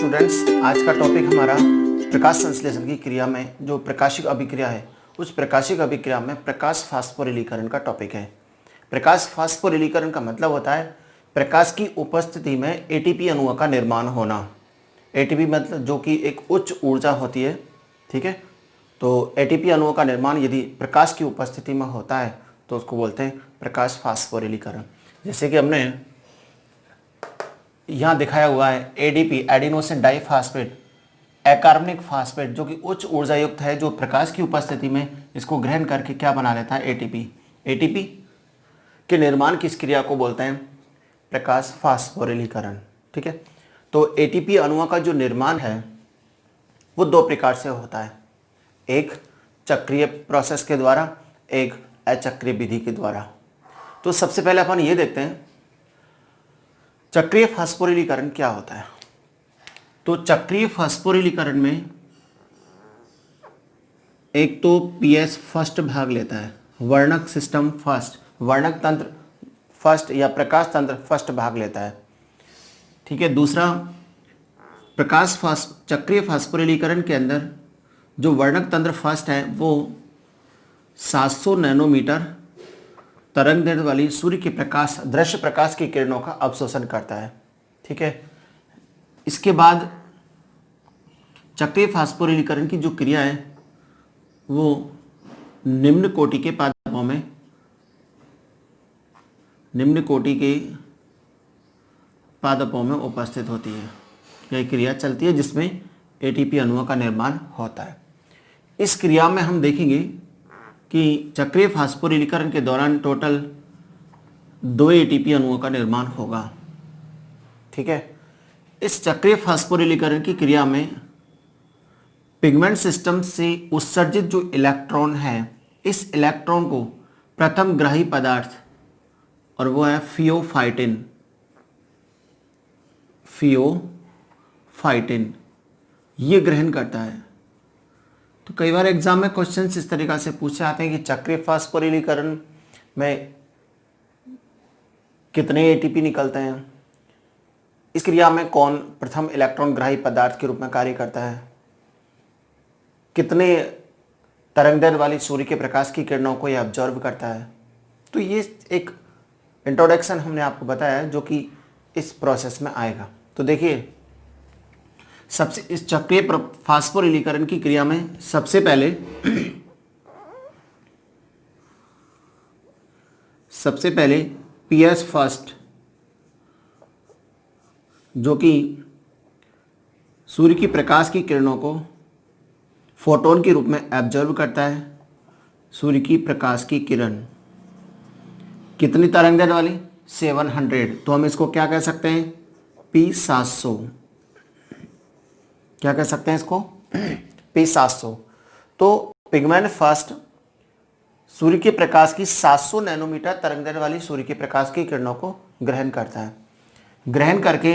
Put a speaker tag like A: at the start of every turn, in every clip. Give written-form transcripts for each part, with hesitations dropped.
A: Students, आज का topic हमारा प्रकाश संश्लेषण की क्रिया में जो प्रकाशिक अभिक्रिया है उस प्रकाशिक अभिक्रिया में प्रकाश फास्फोरिलीकरण का टॉपिक है। प्रकाश फास्फोरिलीकरण का मतलब होता है प्रकाश की उपस्थिति में एटीपी अणुओं का निर्माण होना। एटीपी मतलब जो कि एक उच्च ऊर्जा होती है, ठीक है। तो एटीपी अणुओं का निर्माण यदि प्रकाश की उपस्थिति में होता है तो उसको बोलते हैं प्रकाश फास्फोरिलीकरण। जैसे कि हमने यहाँ दिखाया हुआ है एडीपी, एडिनोसिन डाइफास्फेट, अकार्बनिक फास्फेट, जो कि उच्च ऊर्जा युक्त है, जो प्रकाश की उपस्थिति में इसको ग्रहण करके क्या बना लेता है, एटीपी। एटीपी के निर्माण की इस क्रिया को बोलते हैं प्रकाश फास्फोरिलीकरण, ठीक है। तो एटीपी अणुओं का जो निर्माण है वो दो प्रकार से होता है, एक चक्रीय प्रोसेस के द्वारा, एक अचक्रीय विधि के द्वारा। तो सबसे पहले अपन ये देखते हैं चक्रीय फास्फोरिलीकरण क्या होता है। तो चक्रीय फास्फोरिलीकरण में एक तो पीएस फर्स्ट भाग लेता है, वर्णक सिस्टम फर्स्ट, वर्णक तंत्र फर्स्ट या प्रकाश तंत्र फर्स्ट भाग लेता है, ठीक है। दूसरा चक्रीय फास्फोरिलीकरण के अंदर जो वर्णक तंत्र फर्स्ट है वो 700 नैनोमीटर तरंग दैर्ध्य वाली सूर्य के प्रकाश, दृश्य प्रकाश की किरणों का अवशोषण करता है, ठीक है। इसके बाद चक्रीय फास्फोरिलीकरण की जो क्रिया है वो निम्न कोटि के पादपों में उपस्थित होती है। यह क्रिया चलती है जिसमें एटीपी अणुओं का निर्माण होता है। इस क्रिया में हम देखेंगे कि चक्रीय फास्फोरिलीकरण के दौरान टोटल 2 एटीपी अणुओं का निर्माण होगा, ठीक है। इस चक्रीय फास्फोरिलीकरण की क्रिया में पिगमेंट सिस्टम से उत्सर्जित जो इलेक्ट्रॉन है, इस इलेक्ट्रॉन को प्रथम ग्राही पदार्थ, और वो है फियोफाइटिन, ये ग्रहण करता है। तो कई बार एग्जाम में क्वेश्चंस इस तरीक़ा से पूछे आते हैं कि चक्रीय फास्फोरिलीकरण में कितने एटीपी निकलते हैं, इस क्रिया में कौन प्रथम इलेक्ट्रॉन ग्राही पदार्थ के रूप में कार्य करता है, कितने तरंगदैर्ध्य वाली सूर्य के प्रकाश की किरणों को यह ऑब्जर्व करता है। तो ये एक इंट्रोडक्शन हमने आपको बताया जो कि इस प्रोसेस में आएगा। तो देखिए, सबसे इस चक्रीय फास्फोरिलीकरण की क्रिया में सबसे पहले पीएस फर्स्ट, जो कि सूर्य की प्रकाश की किरणों को फोटोन के रूप में एब्जॉर्ब करता है। सूर्य की प्रकाश की किरण कितनी तरंगदैर्ध्य वाली, 700, तो हम इसको क्या कह सकते हैं, P700, क्या कह सकते हैं इसको, P700। तो पिगमेंट फर्स्ट सूर्य के प्रकाश की 700 नैनोमीटर तरंगदैर्ध्य वाली सूर्य के प्रकाश की किरणों को ग्रहण करता है। ग्रहण करके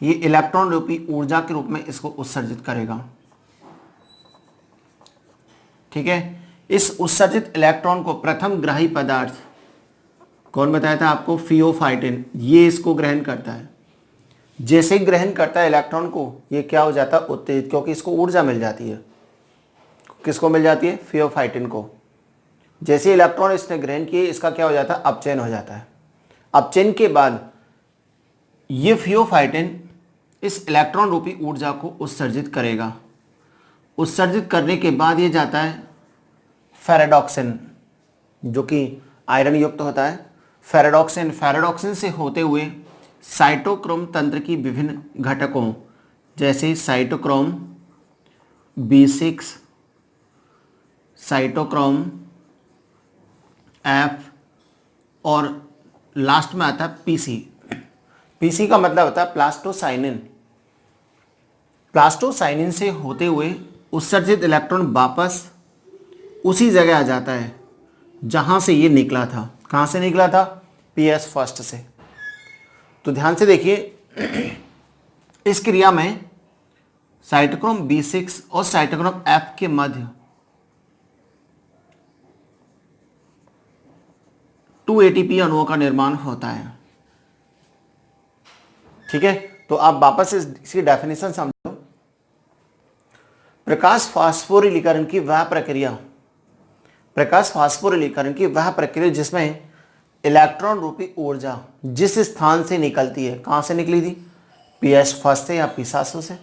A: ये इलेक्ट्रॉन रूपी ऊर्जा के रूप में इसको उत्सर्जित करेगा, ठीक है। इस उत्सर्जित इलेक्ट्रॉन को प्रथम ग्राही पदार्थ, कौन बताया था आपको, फियोफाइटिन, ये इसको ग्रहण करता है। जैसे ही ग्रहण करता है इलेक्ट्रॉन को, ये क्या हो जाता है, उत्तेजित, क्योंकि इसको ऊर्जा मिल जाती है। किसको मिल जाती है, फियोफाइटिन को। जैसे इलेक्ट्रॉन इसने ग्रहण किए, इसका क्या हो जाता है, अपचयन हो जाता है। अपचयन के बाद ये फियोफाइटिन इस इलेक्ट्रॉन रूपी ऊर्जा को उत्सर्जित करेगा। उत्सर्जित करने के बाद ये जाता है फेरेडॉक्सिन, जो कि आयरन युक्त होता है। फेरेडॉक्सिन से होते हुए साइटोक्रोम तंत्र की विभिन्न घटकों, जैसे साइटोक्रोम B6, साइटोक्रोम F, और लास्ट में आता है PC। PC का मतलब होता है प्लास्टोसाइनिन। प्लास्टोसाइनिन से होते हुए उत्सर्जित इलेक्ट्रॉन वापस उसी जगह आ जाता है जहां से ये निकला था। कहां से निकला था, पीएस फर्स्ट से। तो ध्यान से देखिए, इस क्रिया में साइटोक्रोम B6 और साइटोक्रोम F के मध्य 2 एटीपी अणुओं का निर्माण होता है, ठीक है। तो आप वापस इसकी डेफिनेशन समझो। प्रकाश फास्फोरिलीकरण की वह प्रक्रिया जिसमें इलेक्ट्रॉन रूपी ऊर्जा जिस स्थान से निकलती है, कहां से निकली थी, पीएस फर्स्ट से या पी700 से,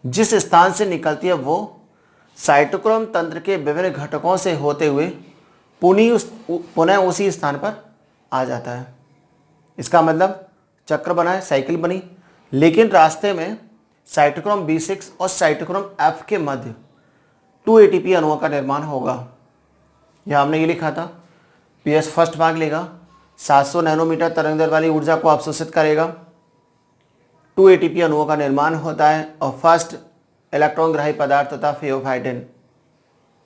A: जिस स्थान से निकलती है वो साइटोक्रोम तंत्र के विभिन्न घटकों से होते हुए पुनः उसी स्थान पर आ जाता है। इसका मतलब चक्र बना है, साइकिल बनी, लेकिन रास्ते में साइटोक्रोम B6 और साइटोक्रोम F के मध्य 2 ATP अणुओं का निर्माण होगा। यह हमने ये लिखा था, पीएस फर्स्ट भाग लेगा, 700 नैनोमीटर तरंगदैर्घ्य वाली ऊर्जा को अवशोषित करेगा, 2 ATP अणुओं का निर्माण होता है और फर्स्ट इलेक्ट्रॉन ग्राही पदार्थ होता है फियोफाइटिन।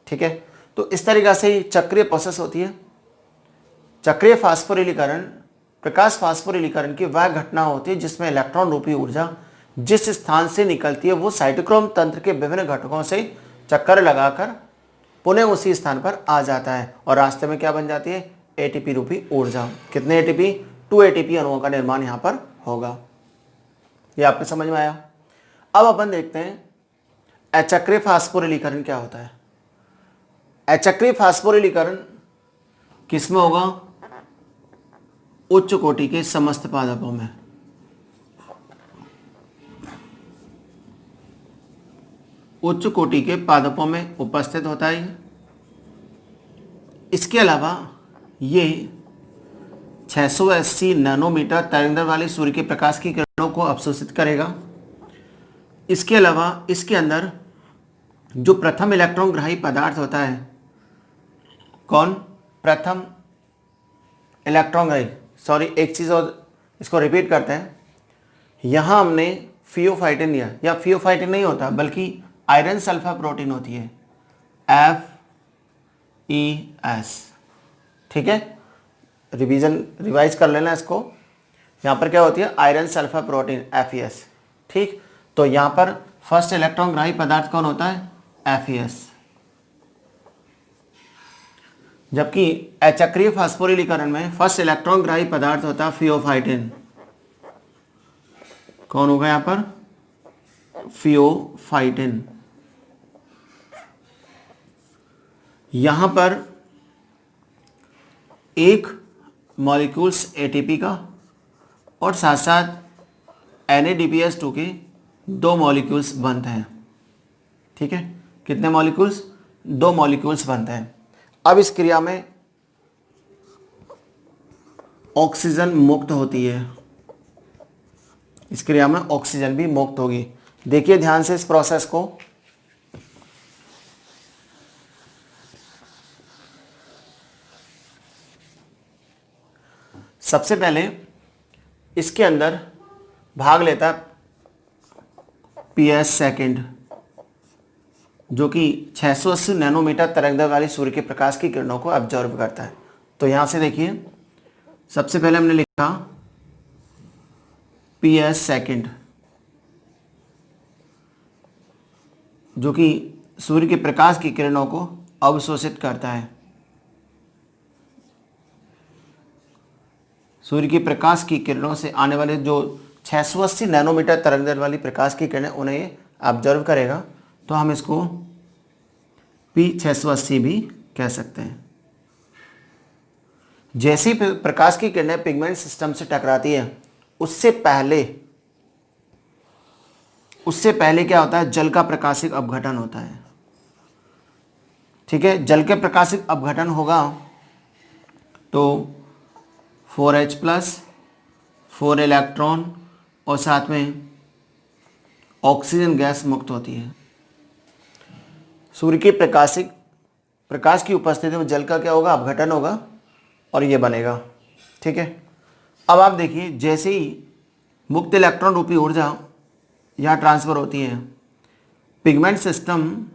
A: ठीक है, तो इस तरीक़ा से चक्रीय प्रोसेस होती है। चक्रीय फास्फोरिलीकरण प्रकाश फास्फोरिलीकरण की वह घटना होती है जिसमें इलेक्ट्रॉन रूपी ऊर्जा जिस स्थान से निकलती है वो साइटोक्रोम तंत्र के विभिन्न घटकों से चक्कर लगाकर पुनः उसी स्थान पर आ जाता है और रास्ते में क्या बन जाती है, एटीपी रूपी ऊर्जा। कितने एटीपी, 2 एटीपी अणुओं का निर्माण यहाँ पर होगा। ये आपको समझ में आया। अब अपन देखते हैं अचक्रीय फास्फोरिलीकरण क्या होता है। अचक्रीय फास्फोरिलीकरण किसमें होगा, उच्च कोटि के समस्त पादपों में। उच्च कोटि के पादपों में उपस्थित होता है। इसके अलावा ये 680 नैनोमीटर तरंगदैर्घ्य वाले सूर्य के प्रकाश की किरणों को अवशोषित करेगा। इसके अलावा इसके अंदर जो प्रथम इलेक्ट्रॉन ग्राही पदार्थ होता है, कौन, प्रथम इलेक्ट्रॉन ग्राही, सॉरी एक चीज़ और इसको रिपीट करते हैं। यहाँ हमने फियोफाइटिन लिया, या फियोफाइटिन नहीं होता बल्कि आयरन सल्फर प्रोटीन होती है, FeS। ठीक है, रिवाइज कर लेना इसको। यहाँ पर क्या होती है, आयरन सल्फर प्रोटीन FeS। ठीक, तो यहाँ पर फर्स्ट इलेक्ट्रॉन ग्राही पदार्थ कौन होता है, FeS। जबकि अचक्रीय फास्फोरिलीकरण में फर्स्ट इलेक्ट्रॉन ग्राही पदार्थ होता है फियोफाइटिन। कौन होगा यहाँ पर, फियोफाइटिन। यहां पर एक मॉलिक्यूल्स एटीपी का और साथ साथ NADPS2 के 2 मॉलिक्यूल्स बनते हैं। ठीक है, कितने मॉलिक्यूल्स, 2 मॉलिक्यूल्स बनते हैं। अब इस क्रिया में ऑक्सीजन मुक्त होती है, इस क्रिया में ऑक्सीजन भी मुक्त होगी। देखिए ध्यान से इस प्रोसेस को। सबसे पहले इसके अंदर भाग लेता पीएस सेकंड, जो कि 680 नैनोमीटर तरंगदैर्घ्य वाली सूर्य के प्रकाश की किरणों को ऑब्जर्व करता है। तो यहां से देखिए, सबसे पहले हमने लिखा पीएस सेकंड, जो कि सूर्य के प्रकाश की किरणों को अवशोषित करता है। सूर्य की प्रकाश की किरणों से आने वाले जो 680 नैनोमीटर तरंगदैर्घ्य वाली प्रकाश की किरणें उन्हें ऑब्जर्व करेगा, तो हम इसको P680 भी कह सकते हैं। जैसी प्रकाश की किरणें पिगमेंट सिस्टम से टकराती है, उससे पहले क्या होता है, जल का प्रकाशिक अपघटन होता है। ठीक है, जल के प्रकाशिक अपघटन होगा तो 4H+, 4 इलेक्ट्रॉन और साथ में ऑक्सीजन गैस मुक्त होती है। सूर्य के प्रकाश की उपस्थिति में जल का क्या होगा, अपघटन होगा और ये बनेगा। ठीक है, अब आप देखिए, जैसे ही मुक्त इलेक्ट्रॉन रूपी ऊर्जा यहाँ ट्रांसफर होती है, पिगमेंट सिस्टम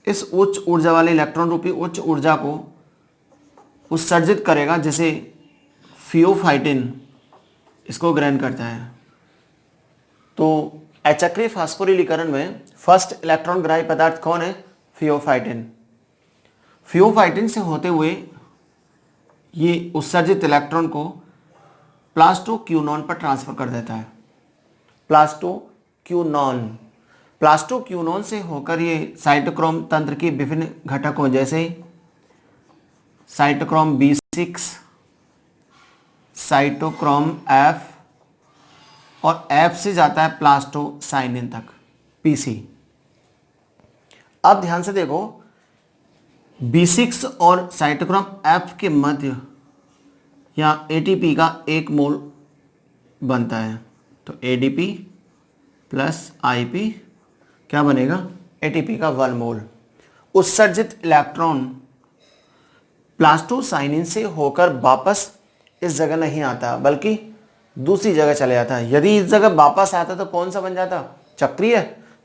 A: इस उच्च ऊर्जा वाले इलेक्ट्रॉन रूपी उच्च ऊर्जा को उत्सर्जित करेगा, जैसे फियोफाइटिन इसको ग्रहण करता है। तो अचक्रीय फास्फोरिलीकरण में फर्स्ट इलेक्ट्रॉन ग्राही पदार्थ कौन है, फियोफाइटिन। फियोफाइटिन से होते हुए ये उत्सर्जित इलेक्ट्रॉन को प्लास्टोक्यूनॉन पर ट्रांसफर कर देता है। प्लास्टोक्यूनॉन। प्लास्टोक्यूनॉन से होकर ये साइटोक्रोम तंत्र के विभिन्न घटकों जैसे साइटोक्रोम B6, साइटोक्रोम F और F से जाता है प्लास्टोसाइनिन तक PC। अब ध्यान से देखो, B6 और साइटोक्रोम F के मध्य यहाँ ATP का 1 मोल बनता है, तो ADP प्लस IP क्या बनेगा, ATP का 1 मोल। उत्सर्जित इलेक्ट्रॉन प्लास्टोसाइनिन से होकर वापस इस जगह नहीं आता बल्कि दूसरी जगह चले जाता है। यदि इस जगह वापस आता तो कौन सा बन जाता, चक्रीय,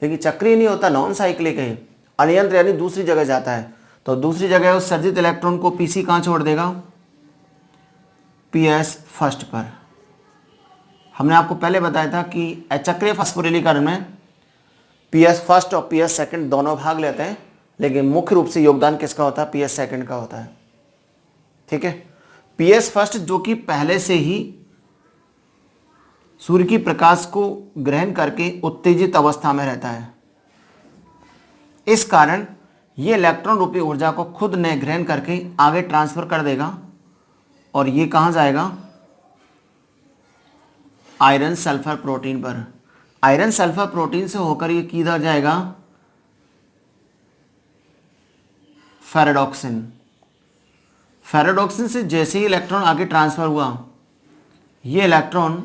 A: लेकिन चक्रीय नहीं होता, नॉन साइक्लिक है, अनियंत्र यानी दूसरी जगह जाता है। तो दूसरी जगह उत्सर्जित इलेक्ट्रॉन को PC कहाँ छोड़ देगा, PS फर्स्ट पर। हमने आपको पहले बताया था कि चक्रीय फास्फोरिलीकरण में PS फर्स्ट और PS सेकंड दोनों भाग लेते हैं, लेकिन मुख्य रूप से योगदान किसका होता है, PS सेकंड का होता है। ठीक है, PS फर्स्ट जो कि पहले से ही सूर्य की प्रकाश को ग्रहण करके उत्तेजित अवस्था में रहता है, इस कारण ये इलेक्ट्रॉन रूपी ऊर्जा को खुद ने ग्रहण करके आगे ट्रांसफर कर देगा और ये कहाँ जाएगा, आयरन सल्फर प्रोटीन पर। आयरन सल्फर प्रोटीन से होकर ये किधर जाएगा, फेरेडॉक्सिन। फेरेडॉक्सिन से जैसे ही इलेक्ट्रॉन आगे ट्रांसफर हुआ, ये इलेक्ट्रॉन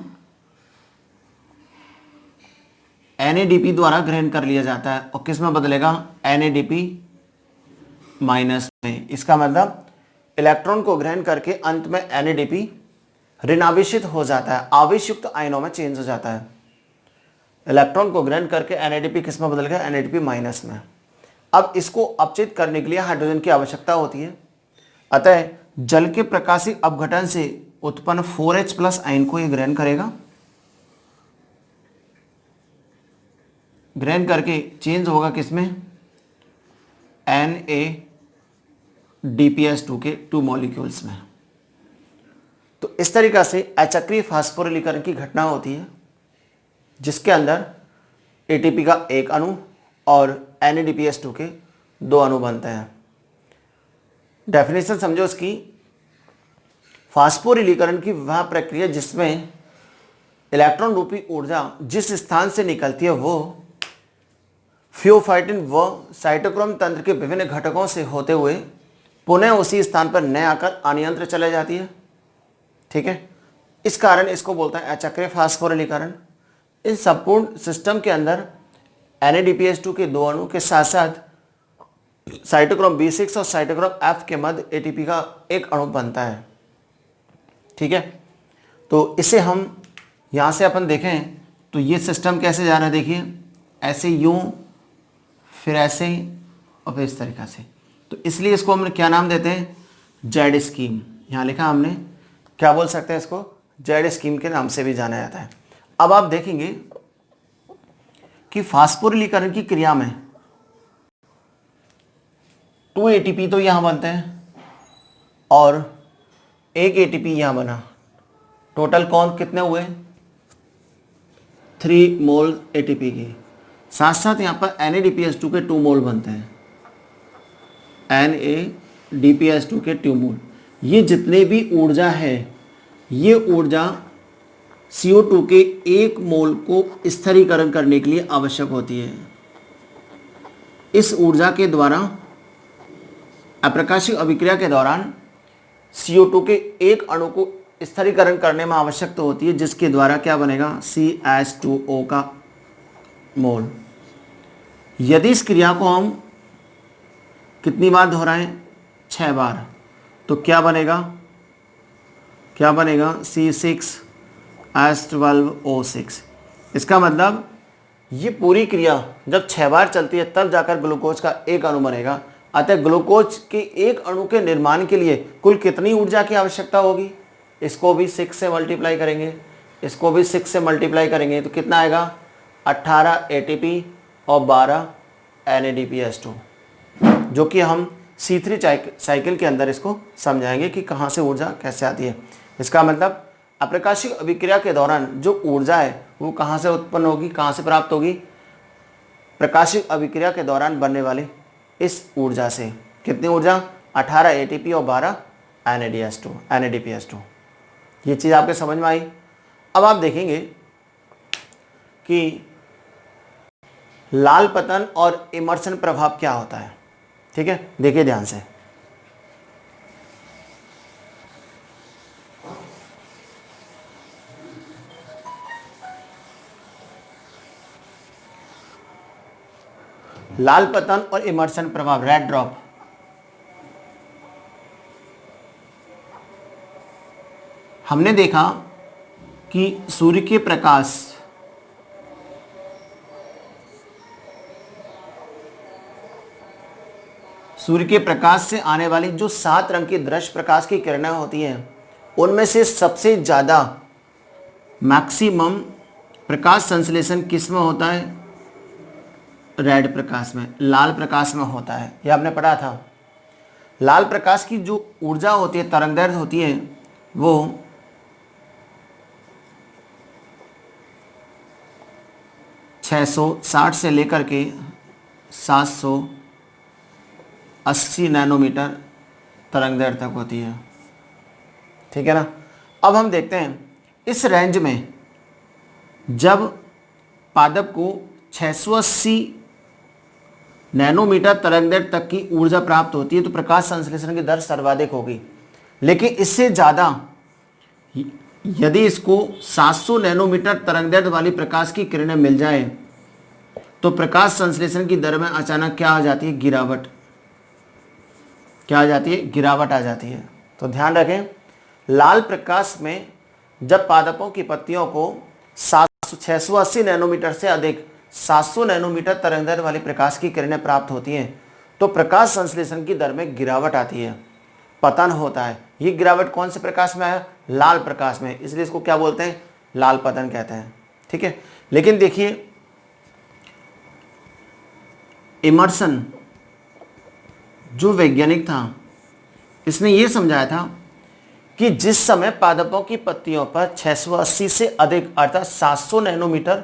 A: NADP द्वारा ग्रहण कर लिया जाता है और किस में बदलेगा, NADP माइनस में। इसका मतलब इलेक्ट्रॉन को ग्रहण करके अंत में NADP ऋणावेशित हो जाता है, आवेश युक्त आयनों में चेंज हो जाता है। इलेक्ट्रॉन को ग्रहण करके NADP किस में बदल गया, NADP माइनस में। अब इसको अपचित करने के लिए हाइड्रोजन की आवश्यकता होती है, अतः जल के प्रकाशिक अपघटन से उत्पन्न 4H प्लस आयन को यह ग्रहण करेगा, ग्रहण करके चेंज होगा किसमें, NADPS2 के 2 मॉलिक्यूल्स में। तो इस तरीका से अचक्रीय फास्फोरिलीकरण की घटना होती है, जिसके अंदर ATP का 1 अणु और NADPS2 के 2 अणु बनते हैं। डेफिनेशन समझो इसकी, फास्फोरिलीकरण की वह प्रक्रिया जिसमें इलेक्ट्रॉन रूपी ऊर्जा जिस स्थान से निकलती है वो फियोफाइटिन व साइटोक्रोम तंत्र के विभिन्न घटकों से होते हुए पुनः उसी स्थान पर न आकर अनियंत्र चले जाती है। ठीक है, इस कारण इसको बोलता है अचक्रीय फास्फोरिलीकरण। इस संपूर्ण सिस्टम के अंदर NADPS2 के 2 अणु के साथ साथ साइटोक्रोम B6 और साइटोक्रोम F के मध्य ATP का 1 अणु बनता है। ठीक है, तो इसे हम यहाँ से अपन देखें तो ये सिस्टम कैसे जा रहा है, देखिए ऐसे यूं, फिर ऐसे और फिर इस तरीक़ा से। तो इसलिए इसको हमने क्या नाम देते हैं, जेड स्कीम। यहाँ लिखा हमने, क्या बोल सकते हैं इसको, जेड स्कीम के नाम से भी जाना जाता है। अब आप देखेंगे कि फास्फोरिलीकरण की क्रिया में 2 ATP तो यहाँ बनते हैं और 1 ATP यहाँ बना, टोटल कौन कितने हुए, 3 मोल ATP के। साथ साथ यहाँ पर NADPS2 के 2 मोल बनते हैं, NADPS2 के 2 मोल। ये जितने भी ऊर्जा है, ये ऊर्जा CO2 के 1 मोल को स्थिरीकरण करने के लिए आवश्यक होती है। इस ऊर्जा के द्वारा अप्रकाशिक अभिक्रिया के दौरान CO2 के 1 अणु को स्थिरीकरण करने में आवश्यकता होती है, जिसके द्वारा क्या बनेगा, CH2O का मोल। यदि इस क्रिया को हम कितनी बार दोहराएं, 6 बार, तो क्या बनेगा, C6H12O6। इसका मतलब ये पूरी क्रिया जब 6 बार चलती है तब जाकर ग्लूकोज का 1 अणु बनेगा। अतः ग्लूकोज के 1 अणु के निर्माण के लिए कुल कितनी ऊर्जा की आवश्यकता होगी, इसको भी 6 से मल्टीप्लाई करेंगे, इसको भी 6 से मल्टीप्लाई करेंगे, तो कितना आएगा, 18 ATP और 12 NADPS2, जो कि हम C3 साइकिल के अंदर इसको समझाएंगे कि कहाँ से ऊर्जा कैसे आती है। इसका मतलब अप्रकाशिक अभिक्रिया के दौरान जो ऊर्जा है वो कहाँ से उत्पन्न होगी, कहाँ से प्राप्त होगी? प्रकाशिक अभिक्रिया के दौरान बनने वाली इस ऊर्जा से। कितनी ऊर्जा? 18 एटीपी और 12 NADPS2। ये चीज़ आपके समझ में आई। अब आप देखेंगे कि लाल पतन और इमर्शन प्रभाव क्या होता है। ठीक है, देखिए ध्यान से। लाल पतन और इमर्शन प्रभाव, रेड ड्रॉप। हमने देखा कि सूर्य के प्रकाश से आने वाली जो 7 रंग की दृश्य प्रकाश की किरणें होती हैं, उनमें से सबसे ज़्यादा मैक्सिमम प्रकाश संश्लेषण किस में होता है? रेड प्रकाश में, लाल प्रकाश में होता है। यह आपने पढ़ा था। लाल प्रकाश की जो ऊर्जा होती है, तरंगदैर्घ्य होती है, वो 660 से लेकर के 780 नैनोमीटर तरंगदैर्घ्य तक होती है। ठीक है ना। अब हम देखते हैं इस रेंज में जब पादप को 680 नैनोमीटर तरंगदैर्घ्य तक की ऊर्जा प्राप्त होती है तो प्रकाश संश्लेषण की दर सर्वाधिक होगी। लेकिन इससे ज़्यादा यदि इसको 700 नैनोमीटर तरंगदैर्घ्य वाली प्रकाश की किरणें मिल जाए तो प्रकाश संश्लेषण की दर में अचानक क्या आ जाती है? गिरावट। क्या आ जाती है? गिरावट आ जाती है। तो ध्यान रखें, लाल प्रकाश में जब पादपों की पत्तियों को 680 नैनोमीटर से अधिक 700 नैनोमीटर तरंगदैर्घ्य वाली प्रकाश की किरणें प्राप्त होती हैं तो प्रकाश संश्लेषण की दर में गिरावट आती है, पतन होता है। ये गिरावट कौन से प्रकाश में है? लाल प्रकाश में। इसलिए इसको क्या बोलते हैं? लाल पतन कहते हैं। ठीक है। लेकिन देखिए, इमर्सन जो वैज्ञानिक था, इसने ये समझाया था कि जिस समय पादपों की पत्तियों पर 680 से अधिक अर्थात 700 नैनोमीटर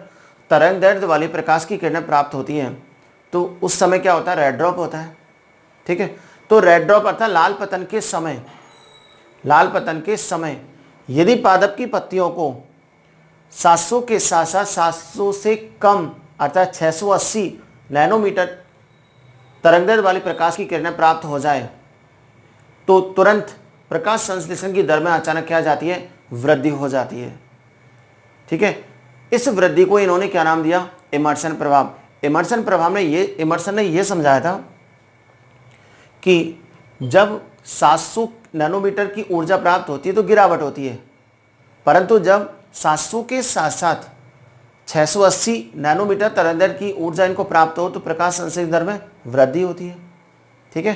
A: तरंगदैर्घ्य वाली प्रकाश की किरणें प्राप्त होती हैं तो उस समय क्या होता है? रेड ड्रॉप होता है। ठीक है। तो रेड ड्रॉप अर्थात लाल पतन के समय यदि पादप की पत्तियों को 700 के साथ साथ 700 से कम अर्थात 680 नैनोमीटर तरंगदैर्घ्य वाली प्रकाश की किरणें प्राप्त हो जाए तो तुरंत प्रकाश संश्लेषण की दर में अचानक क्या जाती है? वृद्धि हो जाती है। ठीक है। इस वृद्धि को इन्होंने क्या नाम दिया? इमर्शन प्रभाव। इमर्सन ने यह समझाया था कि जब 700 नैनोमीटर की ऊर्जा प्राप्त होती है तो गिरावट होती है, परंतु जब 700 के साथ साथ 680 नैनोमीटर तरंगदैर्घ्य की ऊर्जा इनको प्राप्त हो तो प्रकाश संश्लेषण दर में वृद्धि होती है। ठीक है।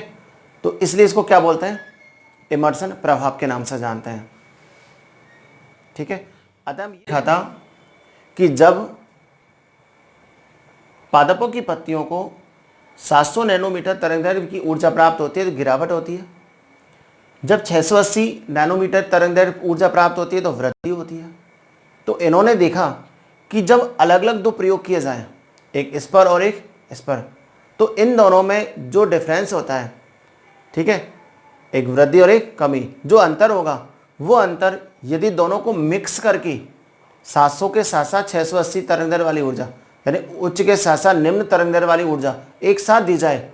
A: तो इसलिए इसको क्या बोलते हैं? इमर्सन प्रभाव के नाम से जानते हैं। ठीक है। अतः हम ये था कि जब पादपों की पत्तियों को 700 नैनोमीटर तरंगदैर्घ्य की ऊर्जा प्राप्त होती है तो गिरावट होती है, जब 680 नैनोमीटर तरंगदैर्घ्य ऊर्जा प्राप्त होती है तो वृद्धि होती है। तो इन्होंने देखा कि जब अलग अलग दो प्रयोग किए जाएं, एक इस पर और एक इस पर, तो इन दोनों में जो डिफरेंस होता है, ठीक है, एक वृद्धि और एक कमी, जो अंतर होगा वो अंतर यदि दोनों को मिक्स करके 700 के साथ साथ 680 तरंगदैर्घ्य वाली ऊर्जा यानी उच्च के साथ साथ निम्न तरंगदैर्घ्य वाली ऊर्जा एक साथ दी जाए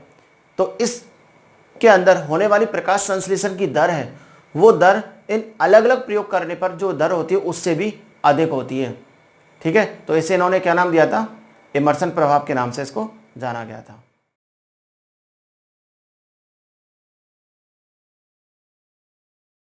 A: तो इसके अंदर होने वाली प्रकाश संश्लेषण की दर है वो दर इन अलग अलग प्रयोग करने पर जो दर होती है उससे भी अधिक होती है। ठीक है। तो इसे इन्होंने क्या नाम दिया था? इमर्सन प्रभाव के नाम से इसको जाना गया था।